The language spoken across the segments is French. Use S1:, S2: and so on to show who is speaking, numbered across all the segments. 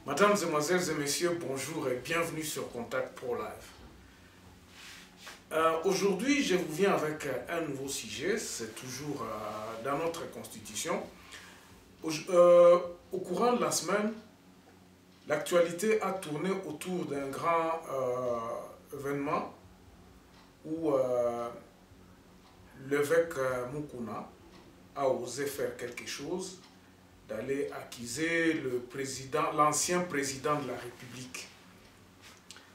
S1: Mesdames, Mesdemoiselles et Messieurs, bonjour et bienvenue sur Contact Pro Live. Aujourd'hui, je vous viens avec un nouveau sujet, c'est toujours dans notre constitution. Au courant de la semaine, l'actualité a tourné autour d'un grand événement où l'évêque Mukuna a osé faire quelque chose, d'aller accuser l'ancien président de la République.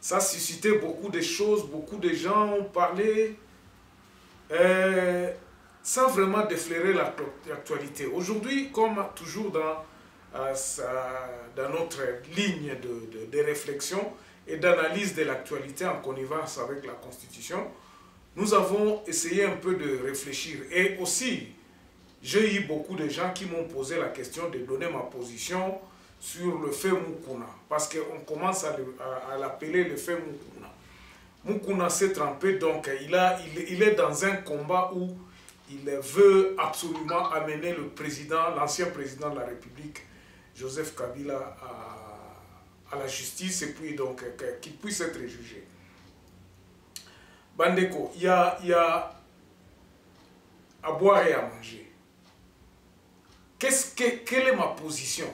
S1: Ça a suscité beaucoup de choses, beaucoup de gens ont parlé, sans vraiment déflairer l'actualité. Aujourd'hui, comme toujours dans notre ligne de réflexion et d'analyse de l'actualité en connivence avec la Constitution, nous avons essayé un peu de réfléchir. Et aussi, j'ai eu beaucoup de gens qui m'ont posé la question de donner ma position sur le fait Mukuna. Parce qu'on commence à l'appeler le fait Mukuna. Mukuna s'est trempé, donc il est dans un combat où il veut absolument amener l'ancien président de la République, Joseph Kabila, à la justice et puis donc qu'il puisse être jugé. Bandeko, il y a à boire et à manger. Quelle est ma position?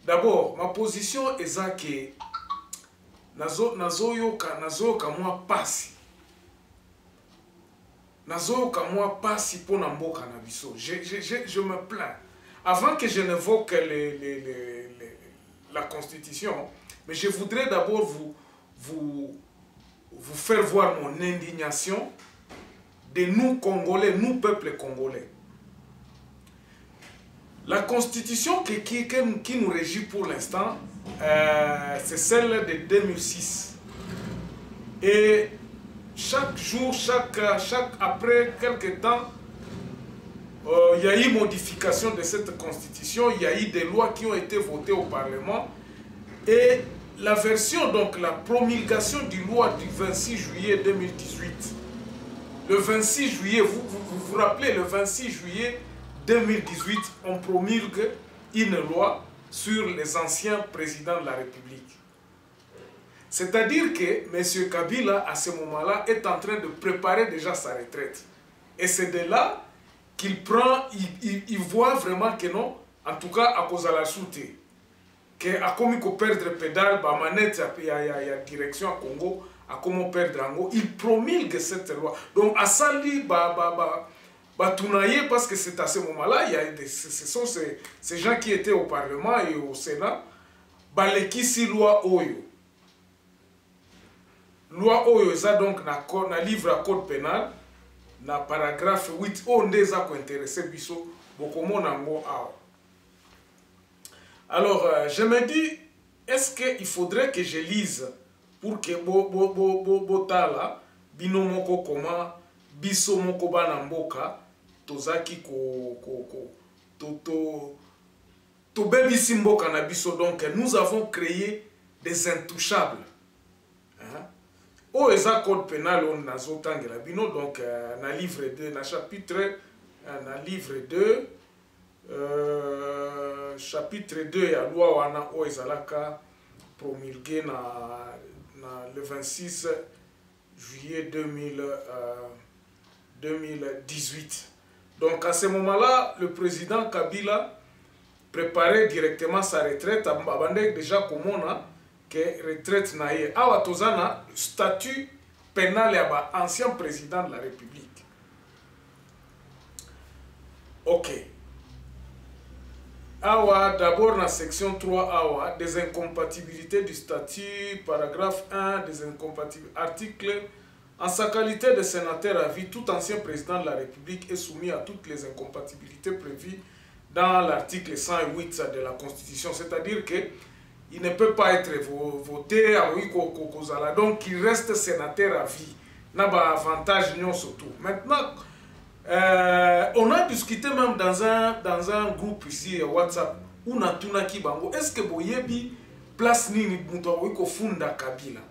S1: D'abord, ma position est que nazoyoka mwa pasi. Nazoyoka mwa pasi pour mboka na biso. Je me plains. Avant que je n'évoque la Constitution, mais je voudrais d'abord vous faire voir mon indignation de nous Congolais, nous peuple congolais. La Constitution qui nous régit pour l'instant, c'est celle de 2006. Et chaque jour, après quelques temps, il y a eu modification de cette Constitution, il y a eu des lois qui ont été votées au Parlement. Et la version, donc la promulgation du loi du 26 juillet 2018. Le 26 juillet, vous rappelez, le 26 juillet 2018, on promulgue une loi sur les anciens présidents de la République. C'est-à-dire que M. Kabila, à ce moment-là, est en train de préparer déjà sa retraite. Et c'est de là qu'il prend, il voit vraiment que non, en tout cas à cause de la soute, qu'à comme il peut perdre pédale, bah manette, il y a direction à Congo, à comment perdre Ango, il promulgue cette loi. Donc à Sali, parce que c'est à ce moment-là, ce sont ces gens qui étaient au Parlement et au Sénat, balekisi loi Oyo. Loi Oyo, ça donc na livre à code pénal, na paragraphe 8, on est à intéressé biso, beaucoup nango ao. Alors, je me dis, est-ce qu'il faudrait que je lise pour que botala bino moko koma biso moko bana mboka tozaki to bebisi mboka na biso, donc nous avons créé des intouchables. Oh, eza code pénal on nazotangela bino, donc na livre 2 na chapitre na livre 2 chapitre 2 ya loi wana o ezalaka promulgué le 26 juillet 2018. Donc à ce moment-là, le président Kabila préparait directement sa retraite. Abandek déjà comme on a que retraite naie. Awa tozana statut pénal ya ancien président de la République. Ok. Awa d'abord dans section 3 awa des incompatibilités du statut, paragraphe 1 des incompatibilités, article. En sa qualité de sénateur à vie, tout ancien président de la République est soumis à toutes les incompatibilités prévues dans l'article 108 de la Constitution. C'est-à-dire qu'il ne peut pas être voté à donc il reste sénateur à vie. Il n'a pas avantage surtout. Maintenant, On a discuté même dans un groupe ici, WhatsApp, où on a tout qui bango. Est-ce que Boyebi place nini Moutouaouiko funda Kabila?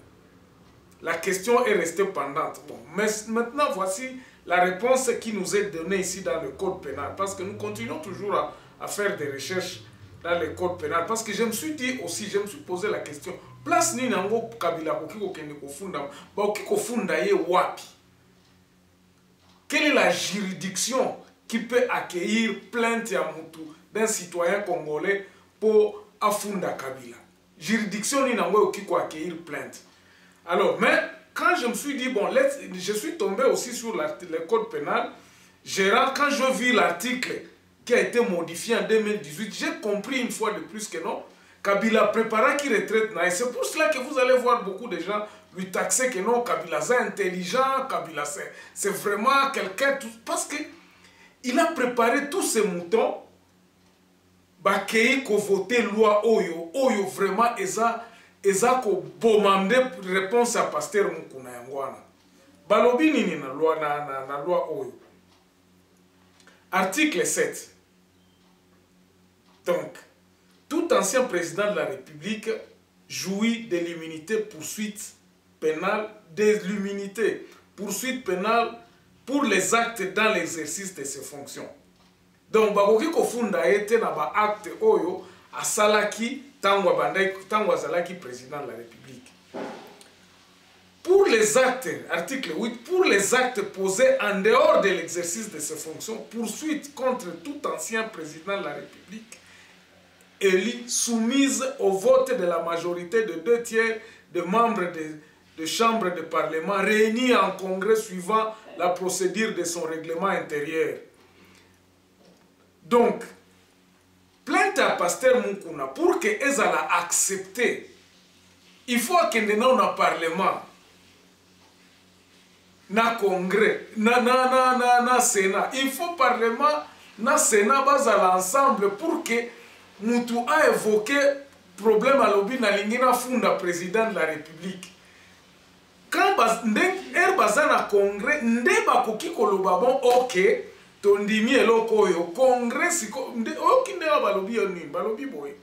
S1: La question est restée pendante. Bon, mais maintenant, voici la réponse qui nous est donnée ici dans le code pénal. Parce que nous continuons toujours à faire des recherches dans le code pénal. Parce que je me suis dit aussi, je me suis posé la question, place nini nango Kabila Okiko Kendeko Funda, Okiko Funda ye wapi? Quelle est la juridiction qui peut accueillir plainte à Moutou d'un citoyen congolais pour Afunda Kabila? Juridiction ni nango Okiko accueillir plainte. Alors, mais quand je me suis dit, bon, je suis tombé aussi sur le code pénal, quand je vis l'article qui a été modifié en 2018, j'ai compris une fois de plus que non, Kabila prépara qui retraite. Et c'est pour cela que vous allez voir beaucoup de gens lui taxer que non, Kabila c'est intelligent, Kabila c'est vraiment quelqu'un, parce qu'il a préparé tous ces moutons, qui ont voté loi Oyo, Oyo vraiment, eza ko bomande réponse à Pasteur Mukuna Yangwana. Balobi nini na loi Oyo. Article 7. Donc, tout ancien président de la République jouit de l'immunité poursuite pénale, poursuite pénale pour les actes dans l'exercice de ses fonctions. Donc, bakoki kofunda ete na ba acte Oyo asalaki Tangwa Zalaki, président de la République. Pour les actes, article 8, pour les actes posés en dehors de l'exercice de ses fonctions, poursuite contre tout ancien président de la République, élu, soumise au vote de la majorité de 2/3 des membres de chambres de parlement réunis en congrès suivant la procédure de son règlement intérieur. Donc, plainte à Pasteur Mukuna pour que Ezala accepte, il faut que nous na parlement, na congrès, na sénat, il faut parlement, na sénat bazala ensemble pour que Moutou a évoqué problème à l'obi na lingina funda président de la République. Quand bazana congrès, ndeba koki koloba bon ok. Tondimi eloko oyo congrès balobi boy.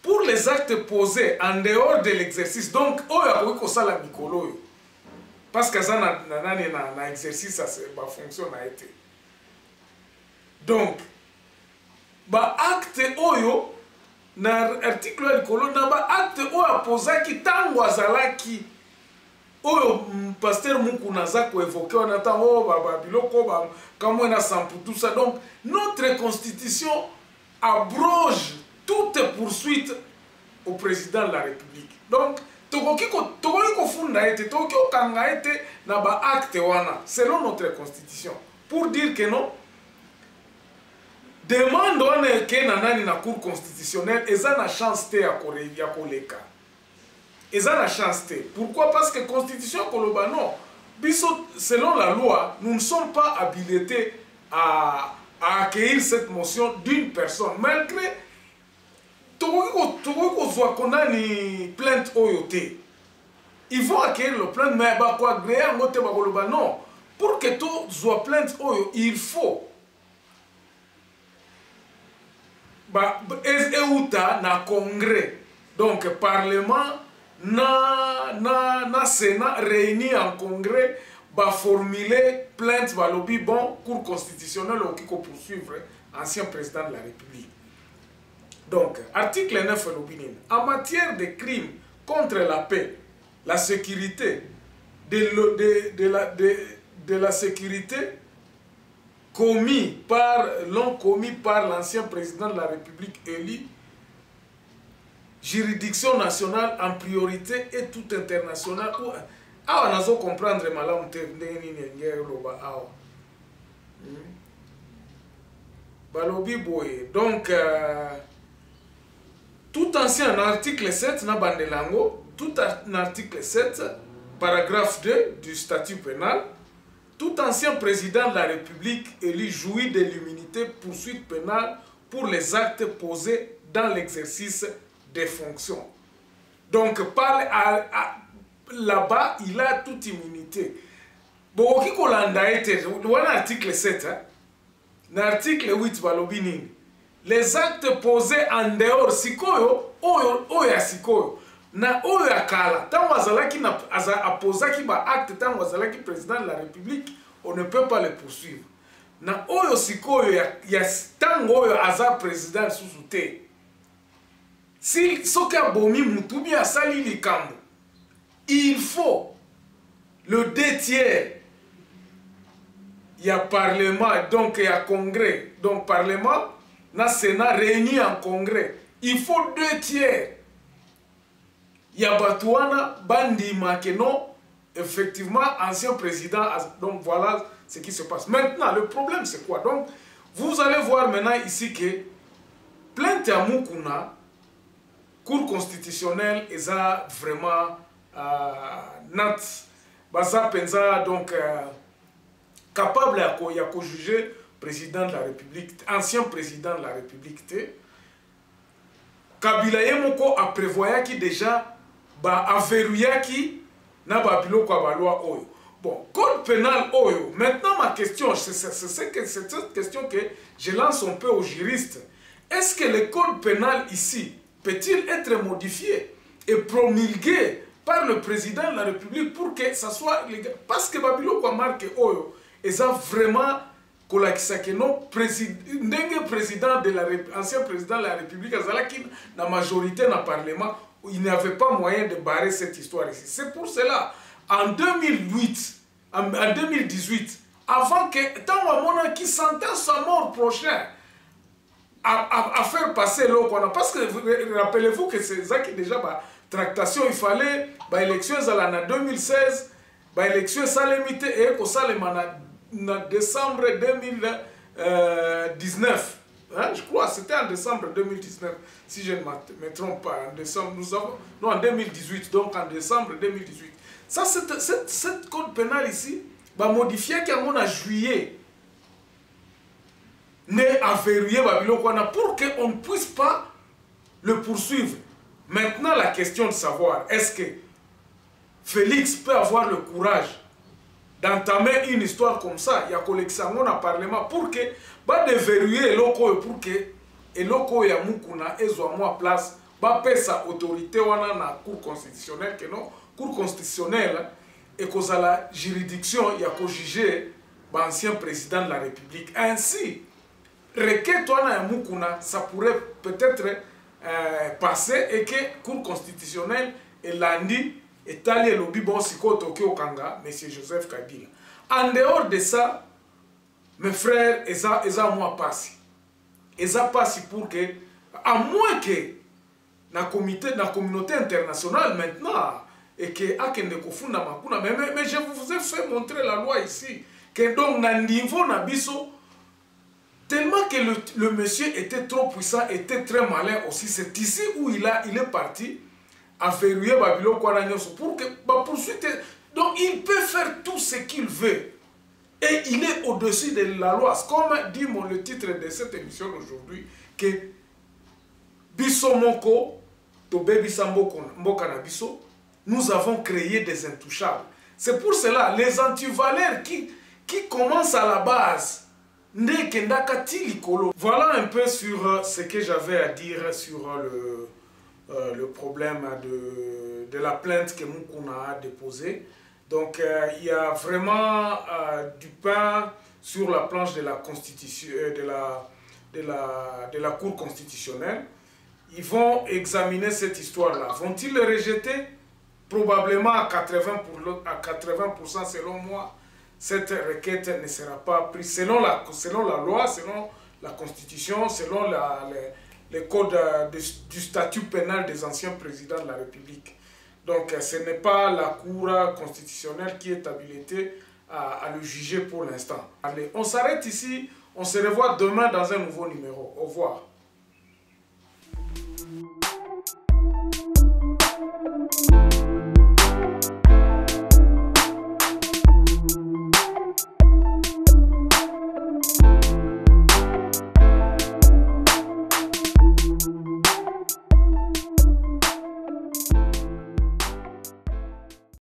S1: Pour les actes posés en dehors de l'exercice, donc oyo akoki kosala mikolo oyo parce que ça na exercice ça ba fonction a été. Donc ba acte oyo na article likolo na ba acte oyo apozaki tango azalaki oyo Pasteur Mukuna Zako évoqué on attend biloko comment on sampu tout ça. Donc notre constitution abroge toute poursuite au président de la République. Donc tokoki ko funda ete tokoki okanga ete na ba acte wana selon notre constitution pour dire que non demande on ke nanani na cour constitutionnelle eza na chance te ya koleka. Et ça la chance. Pourquoi? Parce que la Constitution Koloba, non. Selon la loi, nous ne sommes pas habilités à accueillir cette motion d'une personne. Malgré qu'on a une plainte oyote. Ils vont accueillir le plainte, mais quoi non. Pour que tu sois plainte oyo, il faut na congrès. Donc, parlement na Sénat réuni en congrès va formuler plainte balobi bon cour constitutionnelle qui peut poursuivre ancien président de la République. Donc article 9 en matière de crimes contre la paix, la sécurité de la sécurité commis par l'ancien président de la République élu, juridiction nationale en priorité et tout international. Ah, on a comprendre malam balobi boye. Donc tout ancien article 7 na bandelango, tout article 7 paragraphe 2 du statut pénal, tout ancien président de la République élu jouit de l'immunité poursuite pénale pour les actes posés dans l'exercice des fonctions. Donc, là-bas, il a toute immunité. Bon, qui kolanda été, voilà l'article 7, hein? L'article 8, balobini. Les actes posés en dehors, sikoyo, oya sikoyo. Na oya kala, tant wazalaki na apozaki ba acte, tant wazalaki président de la République, on ne peut pas le poursuivre. Na oyo sikoyo ya tant oyo aza président sous te. Si soka bomi mutubi asali likambo, il faut le 2/3. Il y a parlement, donc il y a congrès. Donc parlement, na Sénat réuni en congrès. Il faut 2/3. Il y a Batouana, Bandi Makeno, effectivement, ancien président. Donc voilà ce qui se passe. Maintenant, le problème c'est quoi? Donc, vous allez voir maintenant ici que plainte à Moukouna, Cour constitutionnelle, est vraiment nat. Baza Penza, donc, capable de juger président de la République, ancien président de la République. Kabila Yemoko a prévoyé qui déjà a verrouillé qui n'a pas bilo quoi loi oyo. Bon, code pénal oyo. Maintenant ma question, c'est cette question que je lance un peu aux juristes. Est-ce que le code pénal ici peut-il être modifié et promulgué par le président de la République pour que ça soit légal? Parce que Babilo quoi marque oyo, et ça vraiment président de la ancien président de la République, la majorité dans le Parlement, il n'avait pas moyen de barrer cette histoire ici. C'est pour cela, en 2008, en 2018, avant que tant que qui sentait sa mort prochaine, à faire passer l'eau qu'on a, parce que rappelez-vous que c'est ça qui déjà tractation, il fallait élection en 2016, élection ça limité et que ça les en décembre 2019. Hein, je crois que c'était en décembre 2019, si je ne me trompe pas. En décembre, non, en 2018, donc en décembre 2018. Ça, cette code pénal ici va modifier qu'on a juillet. Né à verrouiller pour qu'on ne puisse pas le poursuivre. Maintenant, la question de savoir, est-ce que Félix peut avoir le courage d'entamer une histoire comme ça? Il y a collection au Parlement pour que déverrouiller l'oko pour que l'oko ya mukuna ezwa moi place ba pesa autorité wana na cour constitutionnelle que non cour constitutionnelle et cause à la juridiction il y a ko juger ancien président de la République. Ainsi requête wana ya mukuna ça pourrait peut-être passer et que cour constitutionnelle et lundi et allé lobby bon siko Tokyo Kanga, M. Joseph Kabila. En dehors de ça, mes frères, eza moi passi. Eza passi pour que, à moins que la communauté internationale maintenant, et que akende kofunda makuna, mais je vous ai fait montrer la loi ici, que donc na niveau na biso, tellement que le monsieur était trop puissant, était très malin aussi, c'est ici où il est parti à verrouiller Babylone pour que poursuite. Donc il peut faire tout ce qu'il veut. Et il est au-dessus de la loi. Comme dit le titre de cette émission aujourd'hui, que Bissomoko, Tobebi Samboko Mbokanabiso, nous avons créé des intouchables. C'est pour cela, les antivaleurs qui commencent à la base, voilà un peu sur ce que j'avais à dire sur le problème de la plainte que Moukouna a déposée. Donc il y a vraiment du pain sur la planche de la constitution, de la Cour constitutionnelle. Ils vont examiner cette histoire-là. Vont-ils le rejeter? Probablement à 80% selon moi. Cette requête ne sera pas prise selon la loi, selon la Constitution, selon les codes du statut pénal des anciens présidents de la République. Donc ce n'est pas la Cour constitutionnelle qui est habilitée à le juger pour l'instant. Allez, on s'arrête ici, on se revoit demain dans un nouveau numéro. Au revoir.